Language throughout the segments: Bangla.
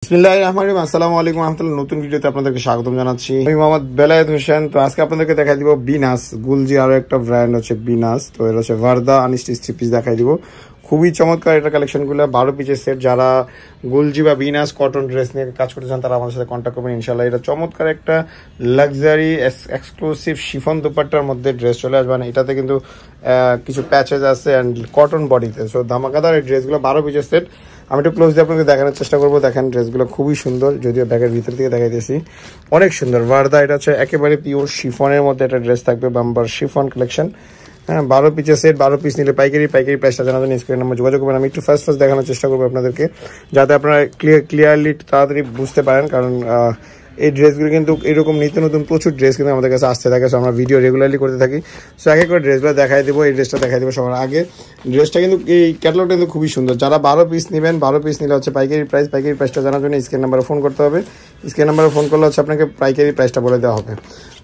বিসমিল্লাহির রহমানির রহিম। আসসালামু আলাইকুম রহমতুল্লাহ। নতুন ভিডিওতে আপনাদেরকে স্বাগতম জানাচ্ছি। আমি মোহাম্মদ বেলায়েত হোসেন। তো আজকে আপনাদেরকে দেখাই দিব বিনাস গুলজি, আরো একটা ব্র্যান্ড হচ্ছে বিনাস। তো এটা হচ্ছে ভার্দা আনস্টিচ থ্রি পিস দেখাই দিব। খুবই চমৎকার এটা কালেকশনগুলো, 12 পিসের সেট। যারা গুলজি বা বিনাস কটন ড্রেস নিয়ে কাজ করতে চান তারা আমাদের সাথে কন্ট্যাক্ট করবেন ইনশাল্লাহ। এটা চমৎকার একটা লাক্সারি এক্সক্লুসিভ শিফন দুপাট্টার মধ্যে ড্রেস চলে আসবে। এটাতে কিন্তু কিছু প্যাচেস আছে অ্যান্ড কটন বডিতে। সো ধামাকাদার এই ড্রেসগুলো 12 পিসের সেট। আমি একটু ক্লোজ দিয়ে আপনাকে দেখানোর চেষ্টা করবো। দেখেন ড্রেসগুলো খুবই সুন্দর, যদিও ব্যাগের ভিতর থেকে দেখাইতেছি। অনেক সুন্দর ভার্দা। এটা হচ্ছে একেবারে পিওর শিফনের মধ্যে একটা ড্রেস থাকবে, বাম্বার শিফন কালেকশন। হ্যাঁ, 12 পিসের সেট। 12 পিস নিলে পাইকারি প্রাইসটা জানার জন্য স্ক্রিন নাম্বার যোগাযোগ করবেন। আমি একটু ফার্স্ট দেখানোর চেষ্টা করবো আপনাদেরকে, যাতে আপনারা ক্লিয়ারলি তাড়াতাড়ি বুঝতে পারেন। কারণ এই ড্রেসগুলো কিন্তু এরকম নিত্য নতুন প্রচুর ড্রেস কিন্তু আমাদের কাছে আসতে থাকে। সো আমরা ভিডিও রেগুলারলি করতে থাকি। সো এক এক করে ড্রেসগুলো দেখাই দেবো। এই ড্রেসটা দেখাই দেবো সবার আগে। ড্রেসটা কিন্তু এই ক্যাটালগটা কিন্তু খুবই সুন্দর। যারা 12 পিস নেবেন, 12 পিস নিলে হচ্ছে পাইকারি প্রাইসটা জানার জন্য স্ক্রিন নাম্বারে ফোন করতে হবে। স্ক্রিন নাম্বারে ফোন করলে হচ্ছে আপনাকে পাইকারি প্রাইসটা বলে দেওয়া হবে।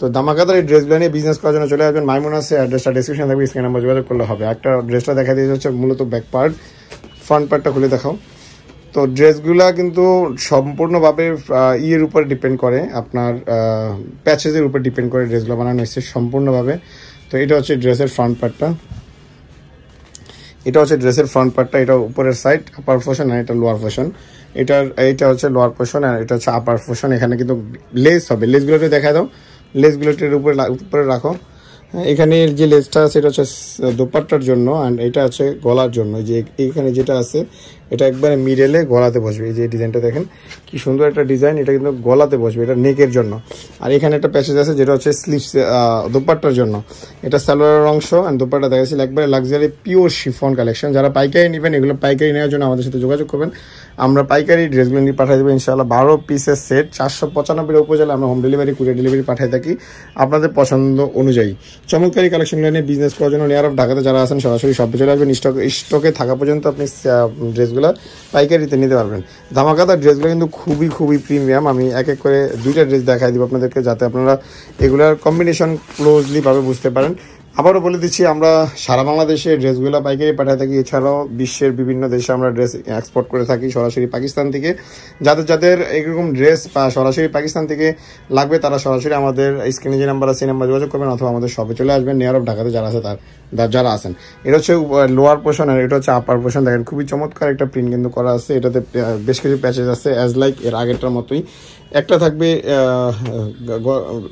তো ধামাকাদার এই ড্রেসগুলো নিয়ে বিজনেস করার জন্য চলে আসবেন মাইমুনাসে। অ্যাড্রেসটা ডিসক্রিপশন থাকবে, স্ক্রিন নাম্বার যোগাযোগ করলে হবে। একটা ড্রেসটা দেখা দিয়ে হচ্ছে মূলত ব্যাক পার্ট, ফ্রন্ট পার্টটা খুলে দেখাও। তো ড্রেসগুলা কিন্তু সম্পূর্ণভাবে ইয়ের উপর ডিপেন্ড করে, আপনার প্যাচেসের উপর ডিপেন্ড করে ড্রেসগুলো বানানো হয়েছে সম্পূর্ণভাবে। তো এটা হচ্ছে ড্রেসের ফ্রন্ট পার্টটা, এটা উপরের সাইড আপার পোর্শন আর এটা লোয়ার পোর্শন। এইটা হচ্ছে লোয়ার পোর্শন আর এটা হচ্ছে আপার পোর্শন। এখানে কিন্তু লেস হবে। লেসগুলোতে দেখা দাও, লেসগুলোটির উপরে রাখো। এখানে যে লেসটা আছে এটা হচ্ছে দোপাট্টার জন্য, অ্যান্ড এটা আছে গলার জন্য। যে এইখানে যেটা আছে এটা একবারে মিডলে গলাতে বসবে। এই যে ডিজাইনটা দেখেন কি সুন্দর একটা ডিজাইন, এটা কিন্তু গলাতে বসবে, এটা নেকের জন্য। আর এখানে একটা প্যাচেজ আছে যেটা হচ্ছে স্লিভস দোপাট্টার জন্য। এটা সালোয়ারের অংশ অ্যান্ড দোপাট্টা দেখাচ্ছিল একবারে লাক্সারি পিওর শিফন কালেকশন। যারা পাইকারি নেবেন, এগুলো পাইকারি নেওয়ার জন্য আমাদের সাথে যোগাযোগ করবেন। আমরা পাইকারি ড্রেসগুলো নিয়ে পাঠিয়ে দেবো ইনশাআল্লাহ। 12 পিসের সেট 495 উপজেলা আমরা হোম ডেলিভারি কুরিয়ার ডেলিভারি পাঠিয়ে থাকি আপনাদের পছন্দ অনুযায়ী। চমৎকারী কালেকশনগুলো নিয়ে বিজনেস করার জন্য নিয়ার অফ ঢাকাতে যারা আছেন সরাসরি শপে চলে আসবেন। স্টকে থাকা পর্যন্ত আপনি ড্রেসগুলো পাইকারিতে নিতে পারবেন। ধামাকাদার ড্রেসগুলো কিন্তু খুবই প্রিমিয়াম। আমি এক এক করে 2টা ড্রেস দেখাই দিব আপনাদেরকে, যাতে আপনারা এগুলার কম্বিনেশন ক্লোজলি ভাবে বুঝতে পারেন। আবারও বলে দিচ্ছি, আমরা সারা বাংলাদেশে ড্রেসগুলো পাইকারি পাঠিয়ে থাকি। এছাড়াও বিশ্বের বিভিন্ন দেশে আমরা ড্রেস এক্সপোর্ট করে থাকি সরাসরি পাকিস্তান থেকে। যাদের এরকম ড্রেস বা সরাসরি পাকিস্তান থেকে লাগবে তারা সরাসরি আমাদের স্ক্রিনে যে নাম্বার আছে সেই নাম্বার যোগাযোগ করবেন, অথবা আমাদের শপে চলে আসবেন নিয়ার অফ ঢাকাতে যারা আছেন। এটা হচ্ছে লোয়ার পোর্শন আর এটা হচ্ছে আপার পোর্শন। দেখেন খুবই চমৎকার একটা প্রিন্ট কিন্তু করা আছে। এটাতে বেশ কিছু প্যাচেস আছে অ্যাজ লাইক এর আগেরটার মতোই। একটা থাকবে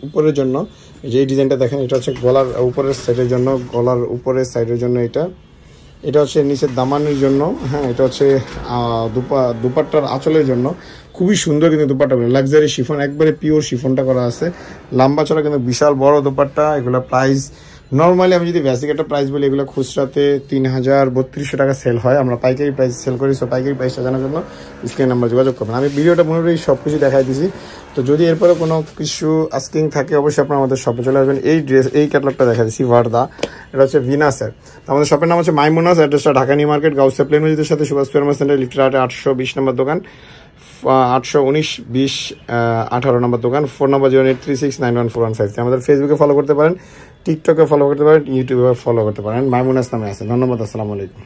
উপরের জন্য, যে ডিজাইনটা দেখেন এটা হচ্ছে গলার উপরের সাইডের জন্য, গলার উপরের সাইডের জন্য। এটা হচ্ছে নিচের দামানের জন্য। হ্যাঁ, এটা হচ্ছে দুপাট্টার আঁচলের জন্য। খুবই সুন্দর কিন্তু দুপাট্টাগুলো লাক্সারি শিফন, একবারে পিওর শিফনটা করা আছে। লম্বা চড়া কিন্তু বিশাল বড় দুপাট্টা। এগুলো প্রাইস নর্মালি আমি যদি বেসিক একটা প্রাইস বলি, এগুলো খুচরাতে 3032 টাকা সেল হয়। আমরা পাইকারি প্রাইস সেল করি। সো পাইকারি প্রাইসটা জানার জন্য স্ক্রিন নাম্বার যোগাযোগ করবেন। আমি ভিডিওটা মোটামুটি সব কিছু দেখাই দিয়েছি। তো যদি এরপরে কোনো কিছু আস্কিং থাকে অবশ্যই আপনারা আমাদের শপে চলে আসবেন। এই ক্যাটালগটা দেখা দিচ্ছি ভার্দা, এটা হচ্ছে ভিনাসের। আমাদের শপের নাম হচ্ছে মাইমুনাস। অ্যাড্রেসটা ঢাকা নিউ মার্কেট, গাউসিয়া প্লেন মসজিদের সাথে সুভাষ ফার্মাসি সেন্টার, লিফটের 820 নম্বর দোকান, 819-20-18 নম্বর দোকান। ফোন নম্বর 083691415। আমাদের ফেসবুকে ফলো করতে পারেন, টিকটকে ফলো করতে পারেন, ইউটিউবে ফলো করতে পারেন। মাইমুনাস নামে আছে। ধন্যবাদ। আসসালামু আলাইকুম।